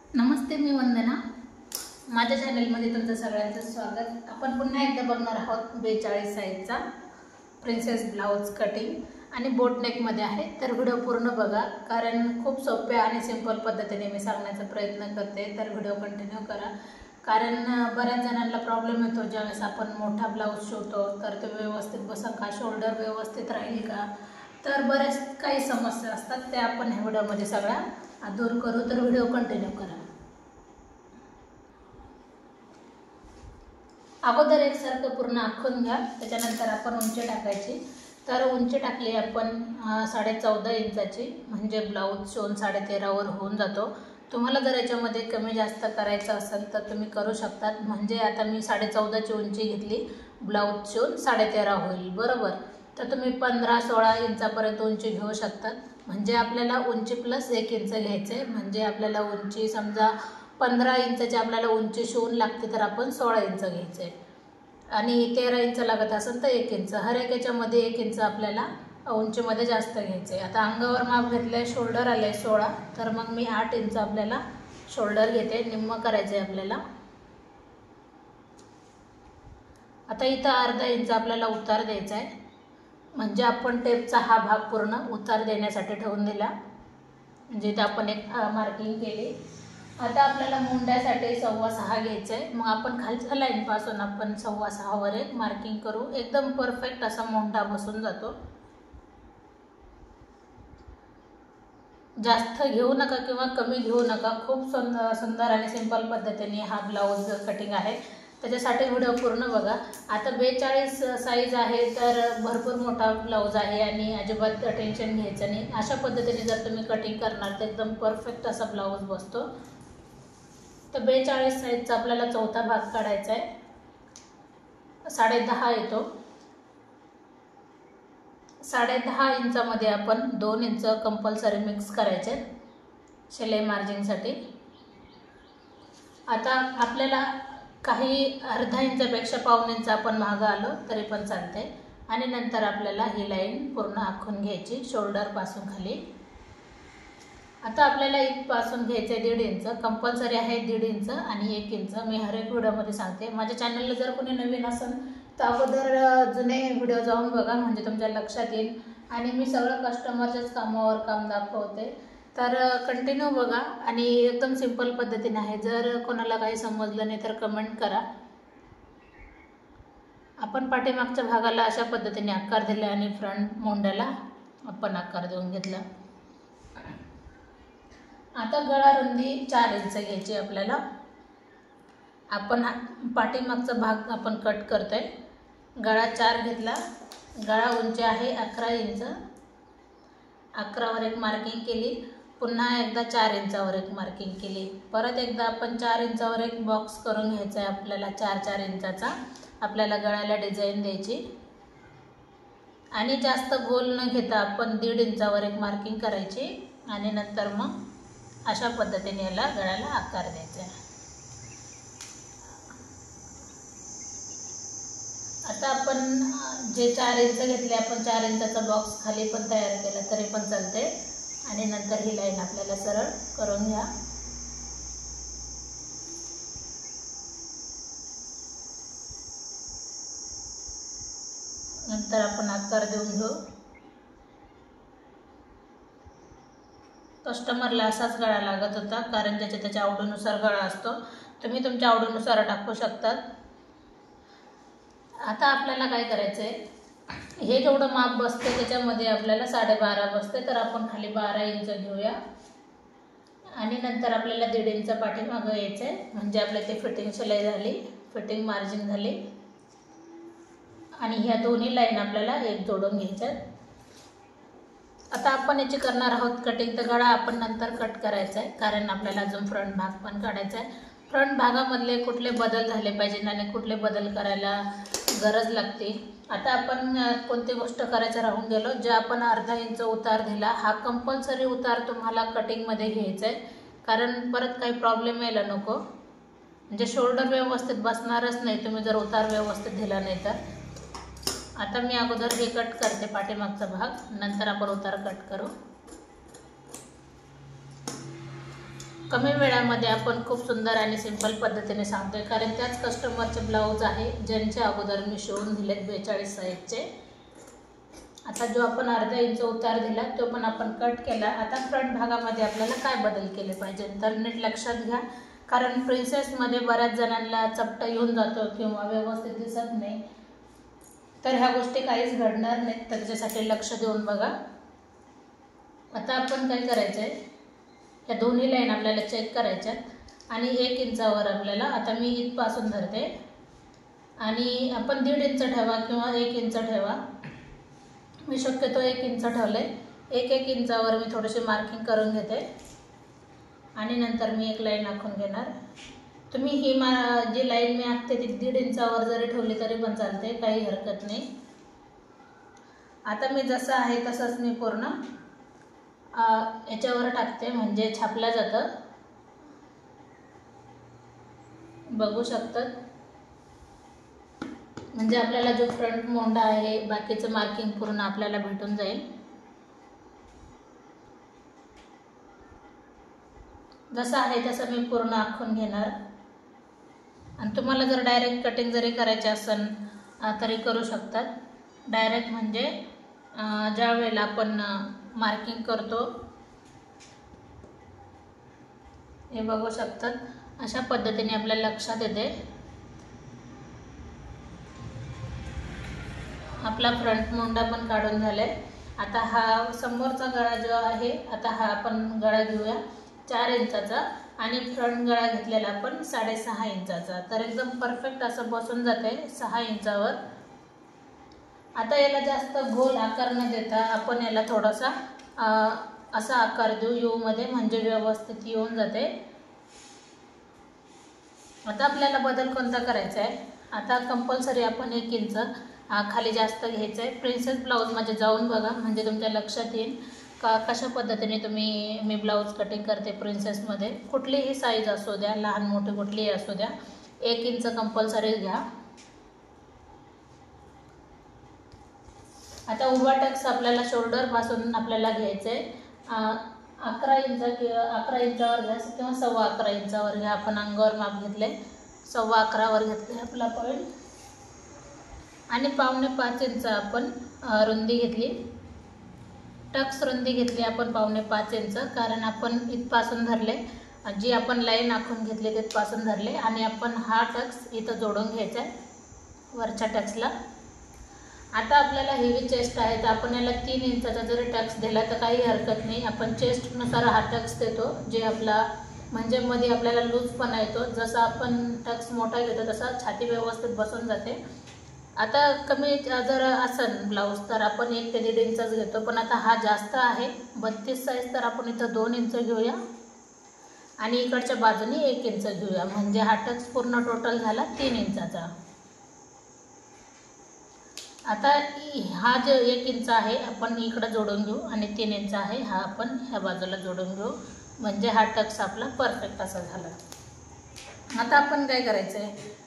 नमस्ते, मी वंदना. माझ्या चॅनलमध्ये तुमचं सगळ्यांचं स्वागत. आपण पुन्हा एकदा बघणार आहोत 42 साईजचा प्रिन्सेस ब्लाउज कटिंग आणि बोटनेकमध्ये आहे. तर व्हिडिओ पूर्ण बघा, कारण खूप सोप्या आणि सिंपल पद्धतीने मी सांगण्याचा प्रयत्न करते. तर व्हिडिओ कंटिन्यू करा, कारण बऱ्याच जणांना प्रॉब्लेम येतो ज्यावेळेस आपण मोठा ब्लाउज शिवतो तर तो व्यवस्थित बसा का, शोल्डर व्यवस्थित राहील का, तर बऱ्याच काही समस्या असतात. त्या आपण ह्या व्हिडिओमध्ये सगळ्या दूर करू. तर व्हिडिओ कंटिन्यू करा. अगोदर एकसारखं पूर्ण आखून घ्या, त्याच्यानंतर आपण उंची टाकायची. तर उंची टाकली आपण 14.5 इंचाची, म्हणजे ब्लाऊज शिवून 13.5वर होऊन जातो. तुम्हाला जर याच्यामध्ये कमी जास्त करायचं असेल तर तुम्ही करू शकतात. म्हणजे आता मी 14.5ची उंची घेतली, ब्लाऊज शिवून 13.5 होईल, बरोबर. तर तुम्ही 15-16 इंचापर्यंत उंची घेऊ शकतात. म्हणजे आपल्याला उंची प्लस 1 इंच घ्यायचं आहे. म्हणजे आपल्याला उंची समजा 15 इंचाची आपल्याला उंची शिवून लागते, तर आपण 16 इंच घ्यायचं आहे. आणि 13 इंच लागत असेल तर 1 इंच. हर एक याच्यामध्ये 1 इंच आपल्याला उंचीमध्ये जास्त घ्यायचं आहे. आता अंगावर माप घेतलं आहे, शोल्डर आलं आहे 16, तर मग मी 8 इंच आपल्याला शोल्डर घेते. निम्म करायचं आहे आपल्याला. आता इथं अर्धा इंच आपल्याला उतार द्यायचा आहे. म्हणजे आपण टेपचा हा भाग पूर्ण उतार देण्यासाठी ठेवून दिला. म्हणजे इथं आपण एक मार्किंग केली. आता आपल्याला मुंड्यासाठी 6.25 घ्यायचं आहे. मग आपण खालच्या लाईनपासून आपण 6.25वर एक मार्किंग करू. एकदम परफेक्ट असा मुंडा बसून जातो. जास्त घेऊ नका किंवा कमी घेऊ नका. खूप सुंदर आणि सिंपल पद्धतीने हा ब्लाऊज कटिंग आहे. त्याच्यासाठी व्हिडिओ पूर्ण बघा. आता 42 साईज आहे, तर भरपूर मोठा ब्लाऊज आहे आणि अजिबात टेन्शन घ्यायचं नाही. अशा पद्धतीने जर तुम्ही कटिंग करणार तर एकदम परफेक्ट असा ब्लाऊज बसतो. तर 42 साईजचा आपल्याला चौथा भाग काढायचा आहे. 10.5 येतो. 10.5 इंचामध्ये आपण 2 इंच कंपल्सरी मिक्स करायचे शिलाई मार्जिनसाठी. आता आपल्याला काही अर्धा इंचापेक्षा पाऊण इंच आपण मागं आलो तरी पण चालते. आणि नंतर आपल्याला ही लाईन पूर्ण आखून घ्यायची शोल्डरपासून खाली. आता आपल्याला इथपासून घ्यायचं आहे 1.5 इंच. कंपल्सरी आहे 1.5 इंच आणि 1 इंच. मी हर एक व्हिडिओमध्ये सांगते. माझ्या चॅनलला जर कोणी नवीन असेल तर अगोदर जुने व्हिडिओ जाऊन बघा, म्हणजे तुमच्या लक्षात येईल. आणि मी सगळं कस्टमरच्याच कामावर काम दाखवते, तर कंटिन्यू बघा. आणि एकदम सिंपल पद्धतीने आहे. जर कोणाला काही समजलं नाही तर कमेंट करा. आपण पाठीमागच्या भागाला अशा पद्धतीने आकार दिला आणि फ्रंट मोंड्याला आपण आकार देऊन घेतला. आता गळा रुंदी 4 इंच घ्यायची आपल्याला. आपण पाठीमागचा भाग आपण कट करतोय. गळा 4 घेतला. गळा उंची आहे 11 इंच. 11वर एक मार्किंग केली. पुन्हा एकदा 4 इंचावर एक मार्किंग केली. परत एकदा आपण 4 इंचावर एक बॉक्स करून घ्यायचा आहे आपल्याला. 4-4 इंचाचा आपल्याला गळ्याला डिझाईन द्यायची. आणि जास्त गोल न घेता आपण 1.5 इंचावर एक मार्किंग करायची. आणि नंतर मग अशा पद्धतीने याला गळ्याला आकार द्यायचा आहे. आता आपण जे 4 इंच घेतले, आपण 4 इंचाचा बॉक्स खाली पण तयार केला तरी पण चालते. आणि नंतर ही लाईन आपल्याला सरळ करून घ्या. नंतर आपण आकार देऊन घेऊ. कस्टमरला असाच गळा लागत होता, कारण त्याच्या आवडीनुसार गळा असतो. तुम्ही तुमच्या आवडीनुसार टाकू शकतात. आता आपल्याला काय करायचं आहे, हे जेवढं माप बसते त्याच्यामध्ये आपल्याला 12.5 बसते, तर आपण खाली 12 इंच घेऊया. आणि नंतर आपल्याला 1.5 इंच पाठीमागं यायचं आहे. म्हणजे आपल्या ते फिटिंग शिलाई झाली, फिटिंग मार्जिन झाली. आणि ह्या दोन्ही लाईन आपल्याला एक जोडून घ्यायच्यात. आता आपण याची करणार आहोत कटिंग. तर गळा आपण नंतर कट करायचा आहे, कारण आपल्याला अजून फ्रंट भाग पण काढायचा आहे. फ्रंट भागामधले कुठले बदल झाले पाहिजे आणि कुठले बदल करायला गरज लागते. आता आपण कोणती गोष्ट करायचं राहून गेलो, जे आपण अर्धा इंच उतार दिला, हा कंपल्सरी उतार तुम्हाला कटिंगमध्ये घ्यायचा आहे. कारण परत काही प्रॉब्लेम यायला नको. म्हणजे शोल्डर व्यवस्थित बसणारच नाही तुम्ही जर उतार व्यवस्थित दिला नाही तर. आता मी अगोदर हे कट करते पाठीमागचा भाग, नंतर आपण उतार कट करू. कमी वेळामध्ये आपण खूप सुंदर आणि सिंपल पद्धतीने सांगतोय, कारण त्याच कस्टमरचे ब्लाऊज आहे ज्यांच्या अगोदर मी शिवून दिलेत 42 साईजचे. आता जो आपण अर्धा इंच उतार दिला तो पण आपण कट केला. आता फ्रंट भागामध्ये आपल्याला काय बदल केले पाहिजे तर नीट लक्षात घ्या, कारण प्रिन्सेसमध्ये बऱ्याच जणांना चपटा येऊन जातो किंवा व्यवस्थित दिसत नाही. तर ह्या गोष्टी काहीच घडणार नाहीत, तर त्याच्यासाठी लक्ष देऊन बघा. आता आपण काय करायचं आहे, या दोन्ही लाईन आपल्याला चेक करायच्या आणि 1 इंचावर आपल्याला, आता मी इथपासून धरते आणि आपण 1.5 इंच ठेवा किंवा 1 इंच ठेवा. मी शक्यतो 1 इंच ठेवले. 1 इंचावर मी थोडीशी मार्किंग करून घेते आणि नंतर मी एक लाईन आखून घेणार. तुम्ही ही जी लाईन मी आखते ती 1.5 इंचावर जरी ठेवली तरी पण चालते, काही हरकत नाही. आता मी जसं आहे तसंच मी पूर्ण याच्यावर टाकते, म्हणजे छापलं जातं. बघू शकतात, म्हणजे आपल्याला जो फ्रंट मोंडा आहे बाकीचं मार्किंग पूर्ण आपल्याला भेटून जाईल. जसं आहे तसं मी पूर्ण आखून घेणार. आणि तुम्हाला जर डायरेक्ट कटिंग जरी करायची असेल तरी करू शकतात. डायरेक्ट म्हणजे ज्या वेळेला आपण मार्किंग करतो, हे बघू शकतात अशा पद्धतीने आपल्या लक्षात येते. आपला फ्रंट मोंडा पण काढून झालाय. आता हा समोरचा गळा जो आहे, आता हा आपण गळा घेऊया 4 इंचाचा आणि फ्रंट गळा घेतलेला आपण 6.5 इंचाचा. तर एकदम परफेक्ट असं बसून जाते 6 इंचावर. आता याला जास्त गोल आकार न देता आपण याला थोडासा असा आकार देऊ यू मध्ये, म्हणजे व्यवस्थित येऊन जाते. आता आपल्याला बदल कोणता करायचा आहे, आता कंपल्सरी आपण 1 इंच खाली जास्त घ्यायचं आहे. प्रिन्सेस ब्लाऊजमध्ये जाऊन बघा, म्हणजे तुमच्या लक्षात येईल का कशा पद्धतीने मी ब्लाऊज कटिंग करते. प्रिन्सेसमध्ये कुठलीही साईज असू द्या, लहान मोठी कुठलीही असू द्या, 1 इंच कंपल्सरी घ्या. आता उभा टक्स आपल्याला शोल्डरपासून आपल्याला घ्यायचं आहे 11 इंच किंवा 11 इंचावर घ्या किंवा 11.25 इंचावर घ्या. आपण अंगावर माप घेतले 11.25 वर घेतले आपला पॉईंट आणि 4.25 इंच आपण रुंदी घेतली. टक्स रुंदी घेतली आपण 4.25 इंच, कारण आपण इथपासून धरले, जी आपण लाईन आखून घेतली तिथपासून धरले आणि आपण हा टक्स इथं जोडून घ्यायचा आहे वरच्या टक्सला. आता आपल्याला हेवी चेस्ट आहे तर आपण याला 3 इंचाचा जरी टक्स दिला तर काही हरकत नाही. आपण चेस्टनुसार हा टक्स देतो, जे आपला म्हणजे मध्ये आपल्याला लूजपणा येतो. जसं आपण टक्स मोठा घेतो तसा छाती व्यवस्थित बसून जाते. आता कमी जर असेल ब्लाऊज तर आपण 1 ते 1.5 इंचच घेतो, पण आता हा जास्त आहे 32 साईज, तर आपण इथं 2 इंच घेऊया आणि इकडच्या बाजूने 1 इंच घेऊया, म्हणजे हा टक्स पूर्ण टोटल झाला 3 इंचाचा. आता हा जो 1 इंच आहे आपण इकडं जोडून घेऊ आणि 3 इंच आहे हा आपण ह्या बाजूला जोडून घेऊ, म्हणजे हा टक्स आपला परफेक्ट असा झाला. आता आपण काय करायचं आहे,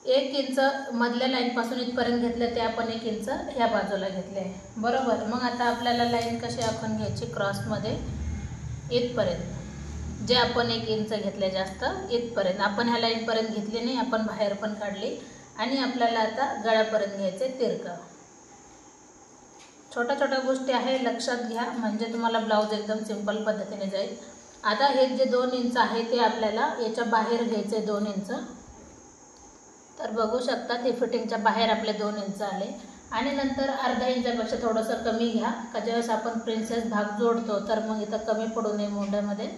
1 इंच मधल्या लाईनपासून इथपर्यंत घेतलं ते आपण 1 इंच ह्या बाजूला घेतले आहे, बरोबर. मग आता आपल्याला लाईन कशी आखून घ्यायची, क्रॉसमध्ये इथपर्यंत, जे आपण 1 इंच घेतले जास्त इथपर्यंत. आपण ह्या लाईनपर्यंत घेतली नाही, आपण बाहेर पण काढली आणि आपल्याला आता गळ्यापर्यंत घ्यायचे तिरकं. छोट्या छोट्या गोष्टी आहे, लक्षात घ्या, म्हणजे तुम्हाला ब्लाऊज एकदम सिंपल पद्धतीने जाईल. आता हे जे 2 इंच आहे ते आपल्याला याच्या बाहेर घ्यायचे 2 इंच. तर बघू शकता ते फिटिंगच्या बाहेर आपले 2 इंच आले आणि नंतर अर्धा इंचापेक्षा थोडंसं कमी घ्या, का ज्यावेळेस आपण प्रिन्सेस भाग जोडतो तर मग इथं कमी पडू नये मोंढ्यामध्ये.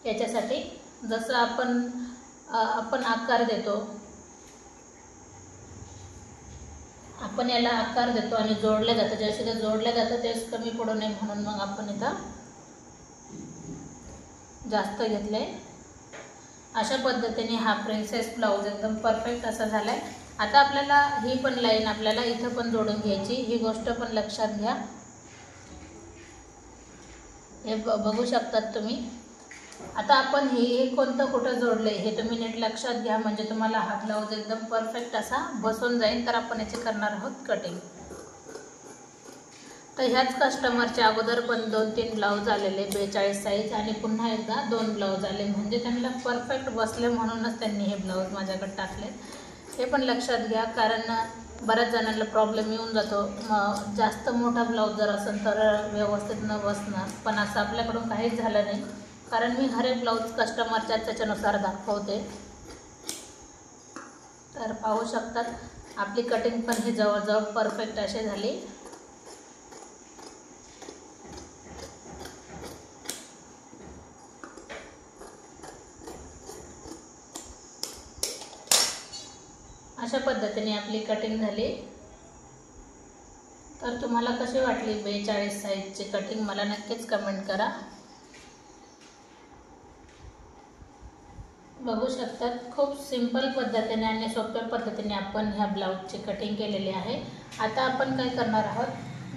याच्यासाठी जसं आपण आकार देतो, आपण याला आकार देतो आणि जोडलं जातं, ज्यावेळेस इथं जोडलं जातं त्यावेळेस कमी पडू नये म्हणून मग आपण इथं जास्त घेतले. अशा पद्धतीने हा प्रिन्सेस ब्लाऊज एकदम परफेक्ट असा झाला आहे. आता आपल्याला ही पण लाईन आपल्याला इथं पण जोडून घ्यायची, ही गोष्ट पण लक्षात घ्या. हे बघू शकतात तुम्ही. आता आपण हे कोणतं कुठं जोडले हे तुम्ही नीट लक्षात घ्या, म्हणजे तुम्हाला हा ब्लाऊज एकदम परफेक्ट असा बसून जाईल. तर आपण याचे करणार आहोत कटिंग. तर ह्याच कस्टमरच्या अगोदर पण 2-3 ब्लाऊज आलेले 42 साईज आणि पुन्हा एकदा 2 ब्लाऊज आले, म्हणजे त्यांना परफेक्ट बसले म्हणूनच त्यांनी हे ब्लाऊज माझ्याकडे टाकले. हे पण लक्षात घ्या, कारण बऱ्याच जणांना प्रॉब्लेम येऊन जातो. जास्त मोठा ब्लाऊज जर असेल तर व्यवस्थित न बसणार, पण असं आपल्याकडून काहीच झालं नाही, कारण मी हर एक ब्लाऊज कस्टमरच्या त्याच्यानुसार दाखवते. तर पाहू शकतात आपली कटिंग पण ही जवळजवळ परफेक्ट अशी झाली. अशा पद्धतीने आपली कटिंग झाली. तर तुम्हाला कशी वाटली 42 साईजची कटिंग मला नक्कीच कमेंट करा. बघू शकतात खूप सिंपल पद्धतीने आणि सोप्या पद्धतीने आपण ह्या ब्लाऊजची कटिंग केलेली आहे. आता आपण काय करणार आहोत,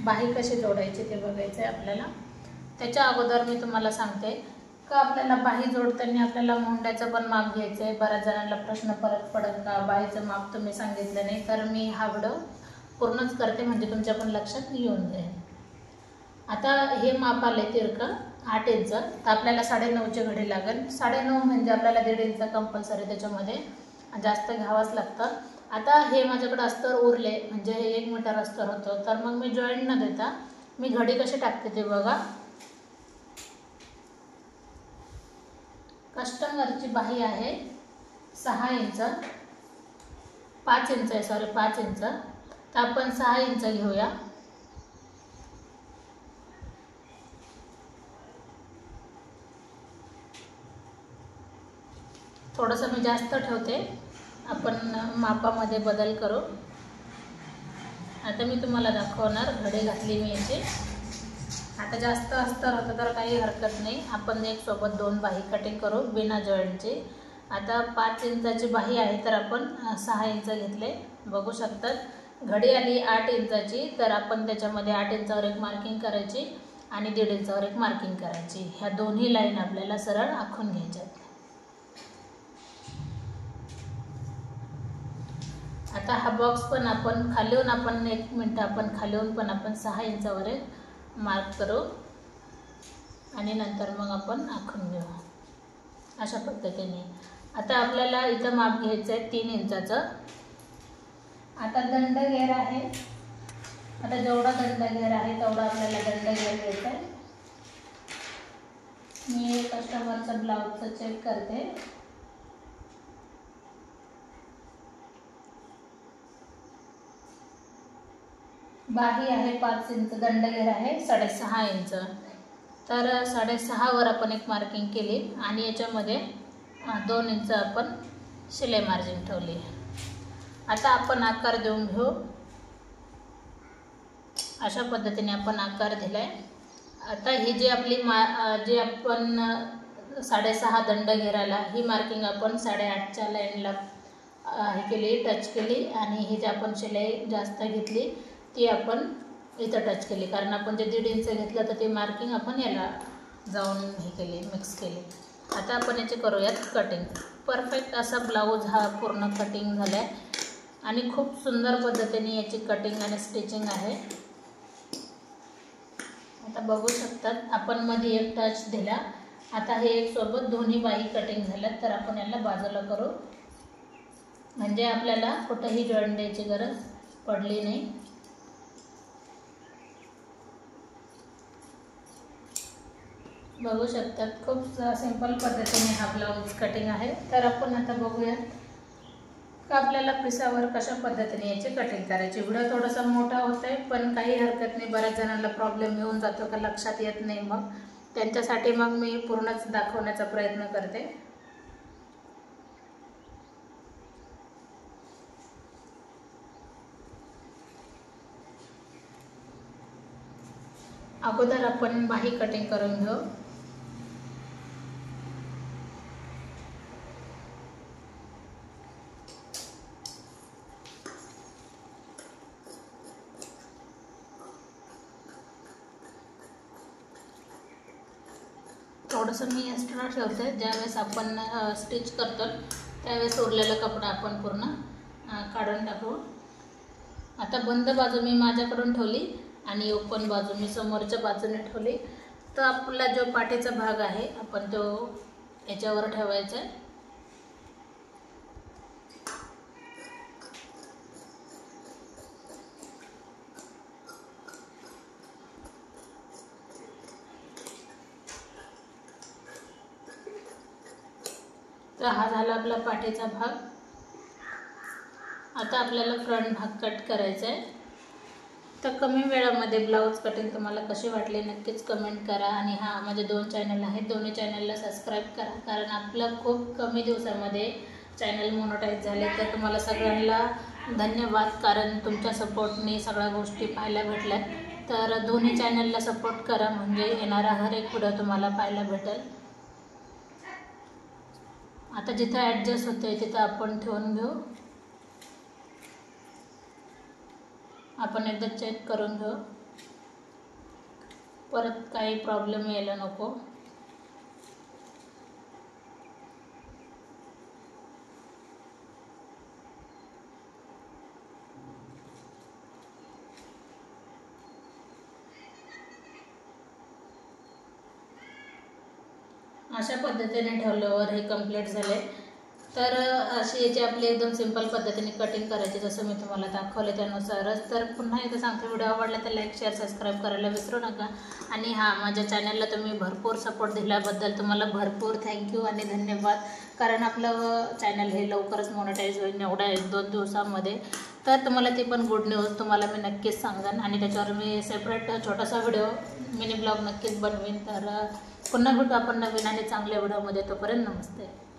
बाही कशी जोडायची ते बघायचं आहे आपल्याला. त्याच्या अगोदर मी तुम्हाला सांगते का आपल्याला बाही जोडताना आपल्याला मुंड्याचं पण माप घ्यायचं आहे. बऱ्याच जणांना प्रश्न परत पडत का बाहीचं माप तुम्ही सांगितलं नाही, तर मी हा व्हिडिओ पूर्णच करते म्हणजे तुमच्या पण लक्षात येऊन जाईल. आता हे माप आले तिरकं 8 इंच, तर आपल्याला 9.5ची घडी लागेल. 9.5 म्हणजे आपल्याला 1.5 इंच कंपल्सरी त्याच्यामध्ये जास्त घ्यावंच लागतं. आता हे माझ्याकडे अस्तर उरले म्हणजे हे 1 मीटर अस्तर होतं, तर मग मी जॉईंट न देता मी घडी कशी टाकते ते बघा. कस्टमरची बाही आहे 6 इंच, 5 इंच आहे, सॉरी 5 इंच, तर आपण 6 इंच घेऊया. थोडंसं मी जास्त ठेवते, आपण मापामध्ये बदल करू. आता मी तुम्हाला दाखवणार घडी घातली मी याची. आता जास्त अस्तर होतं तर काही हरकत नाही, आपण एक सोबत 2 बाही कटिंग करू बिना जॉईंटची. आता 5 इंचाची बाही आहे तर आपण 6 इंच घेतले. बघू शकतात घडी आली 8 इंचाची, तर आपण त्याच्यामध्ये 8 इंचावर एक मार्किंग करायची आणि 1.5 इंचावर एक मार्किंग करायची. ह्या दोन्ही लाईन आपल्याला सरळ आखून घ्यायच्या. आता हा बॉक्स पण आपण खालीहून आपण 1 मिनटं आपण खालीहून पण आपण 6 इंचावर एक मार्क करू आणि नंतर मग आपण आखून घेऊ अशा पद्धतीने. आता आपल्याला इथं माप घ्यायचं आहे 3 इंचाचं. आता दंड घेर आहे, आता जेवढा दंड घेर आहे तेवढा आपल्याला दंड घेर घ्यायचा आहे. मी कस्टमरचं ब्लाऊजचं चेक करते. बाही आहे 5 इंच, दंड घेर आहे 6.5 इंच, तर 6.5 वर आपण एक मार्किंग केली आणि याच्यामध्ये 2 इंच आपण शिलाई मार्जिन ठेवली. आता आपण आकार देऊन घेऊ. अशा पद्धतीने आपण आकार दिलाय. आता ही जी आपली जी आपण 6.5 दंड घेराला ही मार्किंग आपण 8.5च्या लाईनला हे केली, टच केली आणि ही जी आपण शिलाई जास्त घेतली ती आपण इथं टच केली, कारण आपण जे 1.5 इंच घेतलं तर ती मार्किंग आपण याला जाऊन हे केली, मिक्स केली. आता आपण याचे करूयात कटिंग. परफेक्ट असा ब्लाऊज हा पूर्ण कटिंग झाला आहे आणि खूप सुंदर पद्धतीने याची कटिंग आणि स्टिचिंग आहे. आता बघू शकतात आपण मध्ये एक टच दिला. आता हे एक सोबत दोन्ही बाही कटिंग झाल्यात, तर आपण याला बाजूला करू म्हणजे आपल्याला कुठेही जॉईंट द्यायची गरज पडली नाही. बघू शकतात खूप सिंपल पद्धतीने हा ब्लाऊज कटिंग आहे. तर आपण आता बघूया का आपल्याला पिसावर कशा पद्धतीने याची कटिंग करायची. व्हिडिओ थोडासा मोठा होत आहे पण काही हरकत नाही, बऱ्याच जणांना प्रॉब्लेम येऊन जातो का लक्षात येत नाही, मग त्यांच्यासाठी मग मी पूर्णच दाखवण्याचा प्रयत्न करते. अगोदर आपण बाही कटिंग करून घेऊ. थोडंसं मी एक्स्ट्रा ठेवते, ज्यावेळेस आपण स्टिच करतो त्यावेळेस उरलेला कपडा आपण पूर्ण काढून टाकू. आता बंद बाजू मी माझ्याकडून ठेवली आणि ओपन बाजू मी समोरच्या बाजूने ठेवली. तर आपला जो पाठीचा भाग आहे आपण तो याच्यावर ठेवायचा आहे. तर हा झाला आपला पाठीचा भाग. आता आपल्याला फ्रंट भाग कट करायचा आहे. तर कमी वेळामध्ये ब्लाऊज कटिंग तुम्हाला कशी वाटली नक्कीच कमेंट करा. आणि हा माझे 2 चॅनल आहेत, दोन्ही चॅनलला सबस्क्राईब करा, कारण आपलं खूप कमी दिवसामध्ये चॅनल मोनोटाईज झाले. तर तुम्हाला सगळ्यांना धन्यवाद, कारण तुमच्या सपोर्टने सगळ्या गोष्टी पाहायला भेटल्यात. तर दोन्ही चॅनलला सपोर्ट करा, म्हणजे येणारा हर एक व्हिडिओ तुम्हाला पाहायला भेटेल. आता जिथं ॲडजस्ट होते तिथं आपण ठेवून घेऊ. आपण एकदा चेक करून घेऊ, परत काही प्रॉब्लेम यायला नको. अशा पद्धतीने ठेवल्यावर हे कंप्लीट झाले. तर अशी याची आपली एकदम सिंपल पद्धतीने कटिंग करायची, जसं मी तुम्हाला दाखवले त्यानुसारच. तर पुन्हा एकदा सांगते, व्हिडिओ आवडला तर लाईक शेअर सबस्क्राईब करायला विसरू नका. आणि माझ्या चॅनलला तुम्ही भरपूर सपोर्ट दिल्याबद्दल तुम्हाला भरपूर थँक्यू आणि धन्यवाद, कारण आपलं चॅनल हे लवकरच मोनेटाईज होईल एवढ्या 1-2 दिवसामध्ये. तर तुम्हाला ती पण गुड न्यूज तुम्हाला मी नक्कीच सांगेन, आणि त्याच्यावर मी सेपरेट छोटासा व्हिडिओ मिनी ब्लॉग नक्कीच बनवीन. तर पुन्हा भेटू आपण नवीन आणि चांगल्या व्हिडिओमध्ये. तोपर्यंत नमस्ते.